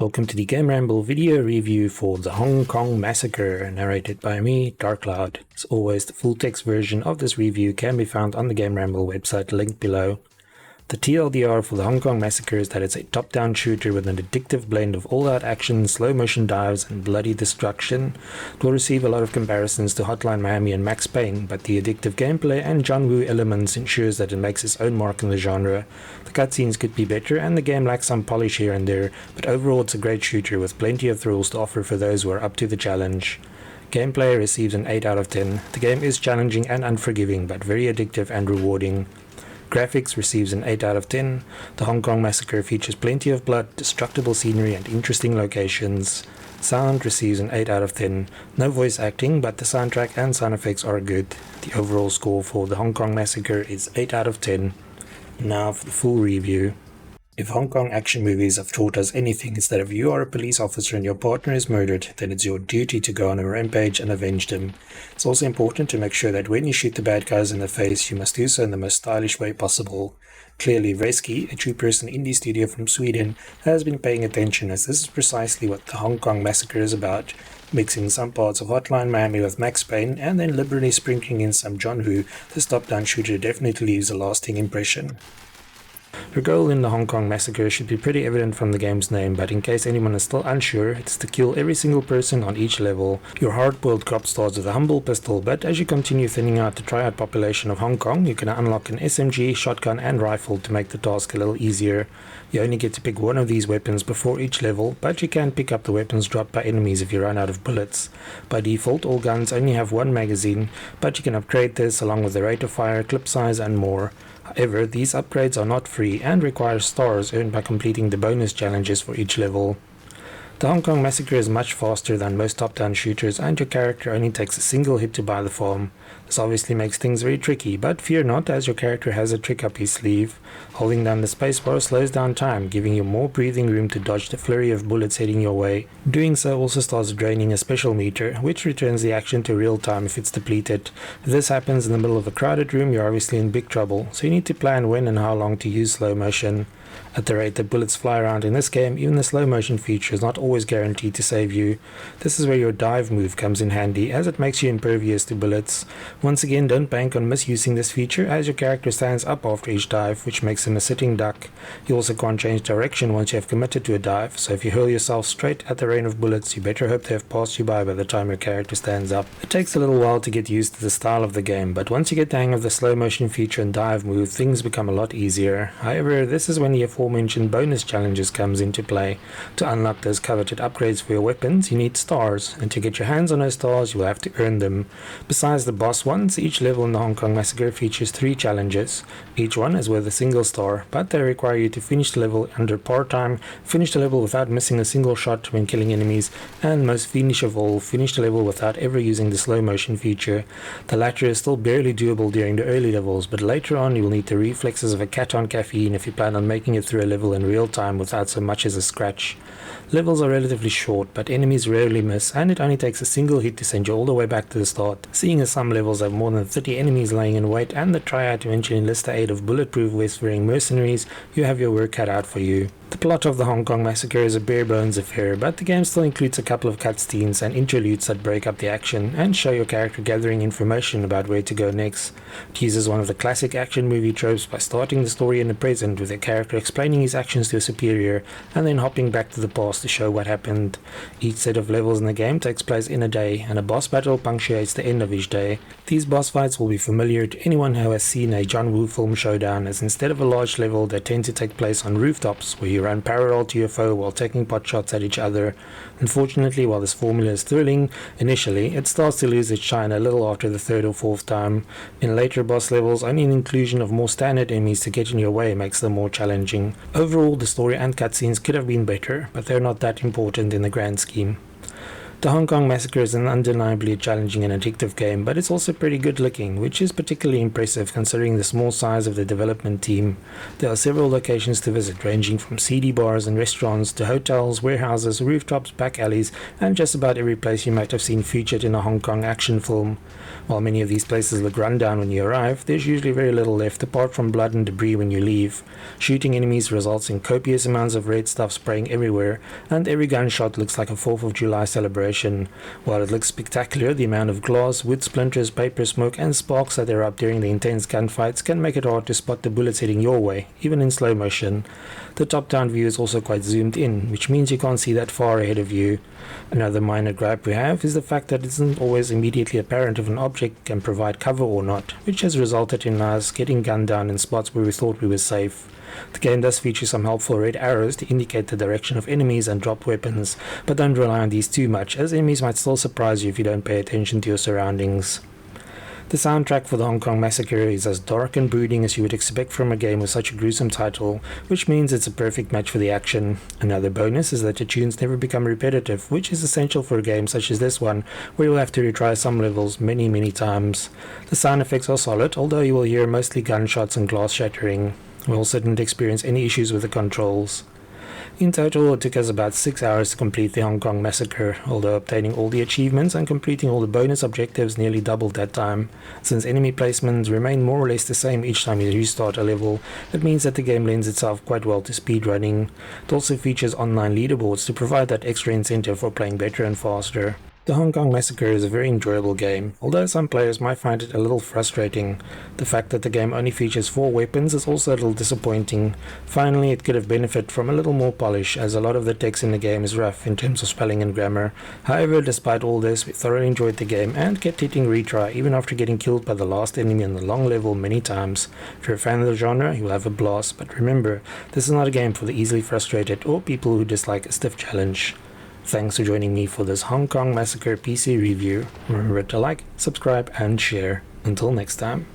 Welcome to the GAMERamble video review for the Hong Kong Massacre, narrated by me, Darkcloud. As always, the full text version of this review can be found on the GAMERamble website linked below. The TLDR for the Hong Kong Massacre is that it's a top-down shooter with an addictive blend of all-out action, slow-motion dives, and bloody destruction. It will receive a lot of comparisons to Hotline Miami and Max Payne, but the addictive gameplay and John Woo elements ensures that it makes its own mark in the genre. The cutscenes could be better, and the game lacks some polish here and there, but overall it's a great shooter with plenty of thrills to offer for those who are up to the challenge. Gameplay receives an 8 out of 10. The game is challenging and unforgiving, but very addictive and rewarding. Graphics receives an 8 out of 10. The Hong Kong Massacre features plenty of blood, destructible scenery and interesting locations. Sound receives an 8 out of 10. No voice acting, but the soundtrack and sound effects are good. The overall score for the Hong Kong Massacre is 8 out of 10. Now for the full review. If Hong Kong action movies have taught us anything, it's that if you are a police officer and your partner is murdered, then it's your duty to go on a rampage and avenge them. It's also important to make sure that when you shoot the bad guys in the face, you must do so in the most stylish way possible. Clearly, Vreski, a two-person indie studio from Sweden, has been paying attention, as this is precisely what the Hong Kong Massacre is about, mixing some parts of Hotline Miami with Max Payne and then liberally sprinkling in some John Woo. This top-down shooter definitely leaves a lasting impression. Your goal in the Hong Kong Massacre should be pretty evident from the game's name, but in case anyone is still unsure, it's to kill every single person on each level. Your hard-boiled cop starts with a humble pistol, but as you continue thinning out the triad population of Hong Kong, you can unlock an SMG, shotgun and rifle to make the task a little easier. You only get to pick one of these weapons before each level, but you can pick up the weapons dropped by enemies if you run out of bullets. By default, all guns only have one magazine, but you can upgrade this along with the rate of fire, clip size and more. However, these upgrades are not free and require stars earned by completing the bonus challenges for each level. The Hong Kong Massacre is much faster than most top-down shooters, and your character only takes a single hit to buy the farm. This obviously makes things very tricky, but fear not, as your character has a trick up his sleeve. Holding down the spacebar slows down time, giving you more breathing room to dodge the flurry of bullets heading your way. Doing so also starts draining a special meter, which returns the action to real time if it's depleted. If this happens in the middle of a crowded room, you're obviously in big trouble, so you need to plan when and how long to use slow motion. At the rate that bullets fly around in this game, even the slow motion feature is not always guaranteed to save you. This is where your dive move comes in handy, as it makes you impervious to bullets. Once again, don't bank on misusing this feature, as your character stands up after each dive, which makes him a sitting duck. You also can't change direction once you have committed to a dive, so if you hurl yourself straight at the rain of bullets, you better hope they have passed you by the time your character stands up. It takes a little while to get used to the style of the game, but once you get the hang of the slow motion feature and dive move, things become a lot easier. However, this is when the aforementioned bonus challenges comes into play. To unlock those coveted upgrades for your weapons, you need stars, and to get your hands on those stars, you will have to earn them. Besides the boss ones, each level in the Hong Kong Massacre features 3 challenges. Each one is worth a single star, but they require you to finish the level under par time, finish the level without missing a single shot when killing enemies, and most fiendish of all, finish the level without ever using the slow motion feature. The latter is still barely doable during the early levels, but later on you will need the reflexes of a cat on caffeine if you plan on making it through a level in real time without so much as a scratch. Levels are relatively short, but enemies rarely miss, and it only takes a single hit to send you all the way back to the start. Seeing as some levels have more than 30 enemies laying in wait, and the triad eventually enlists the aid of bulletproof vest-wearing mercenaries, you have your work cut out for you. The plot of the Hong Kong Massacre is a bare-bones affair, but the game still includes a couple of cutscenes and interludes that break up the action and show your character gathering information about where to go next. It uses one of the classic action movie tropes by starting the story in the present with a character explaining his actions to a superior and then hopping back to the past to show what happened. Each set of levels in the game takes place in a day, and a boss battle punctuates the end of each day. These boss fights will be familiar to anyone who has seen a John Woo film showdown, as instead of a large level, they tend to take place on rooftops where you run parallel to your foe while taking pot shots at each other. Unfortunately, while this formula is thrilling initially, it starts to lose its shine a little after the 3rd or 4th time. In later boss levels, only an inclusion of more standard enemies to get in your way makes them more challenging. Overall, the story and cutscenes could have been better, but they're not that important in the grand scheme. The Hong Kong Massacre is an undeniably challenging and addictive game, but it's also pretty good looking, which is particularly impressive considering the small size of the development team. There are several locations to visit, ranging from seedy bars and restaurants to hotels, warehouses, rooftops, back alleys, and just about every place you might have seen featured in a Hong Kong action film. While many of these places look run down when you arrive, there's usually very little left apart from blood and debris when you leave. Shooting enemies results in copious amounts of red stuff spraying everywhere, and every gunshot looks like a 4th of July celebration. While it looks spectacular, the amount of glass, wood splinters, paper smoke, and sparks that erupt during the intense gunfights can make it hard to spot the bullets heading your way, even in slow motion. The top-down view is also quite zoomed in, which means you can't see that far ahead of you. Another minor gripe we have is the fact that it isn't always immediately apparent if an object can provide cover or not, which has resulted in us getting gunned down in spots where we thought we were safe. The game does feature some helpful red arrows to indicate the direction of enemies and drop weapons, but don't rely on these too much, as enemies might still surprise you if you don't pay attention to your surroundings. The soundtrack for the Hong Kong Massacre is as dark and brooding as you would expect from a game with such a gruesome title, which means it's a perfect match for the action. Another bonus is that the tunes never become repetitive, which is essential for a game such as this one, where you'll have to retry some levels many times. The sound effects are solid, although you will hear mostly gunshots and glass shattering. We also didn't experience any issues with the controls. In total, it took us about 6 hours to complete the Hong Kong Massacre, although obtaining all the achievements and completing all the bonus objectives nearly doubled that time. Since enemy placements remain more or less the same each time you restart a level, it means that the game lends itself quite well to speedrunning. It also features online leaderboards to provide that extra incentive for playing better and faster. The Hong Kong Massacre is a very enjoyable game, although some players might find it a little frustrating. The fact that the game only features 4 weapons is also a little disappointing. Finally, it could have benefited from a little more polish, as a lot of the text in the game is rough in terms of spelling and grammar. However, despite all this, we thoroughly enjoyed the game and kept hitting retry even after getting killed by the last enemy on the long level many times. If you're a fan of the genre, you'll have a blast, but remember, this is not a game for the easily frustrated or people who dislike a stiff challenge. Thanks for joining me for this Hong Kong Massacre PC review. Remember to like, subscribe, and share. Until next time.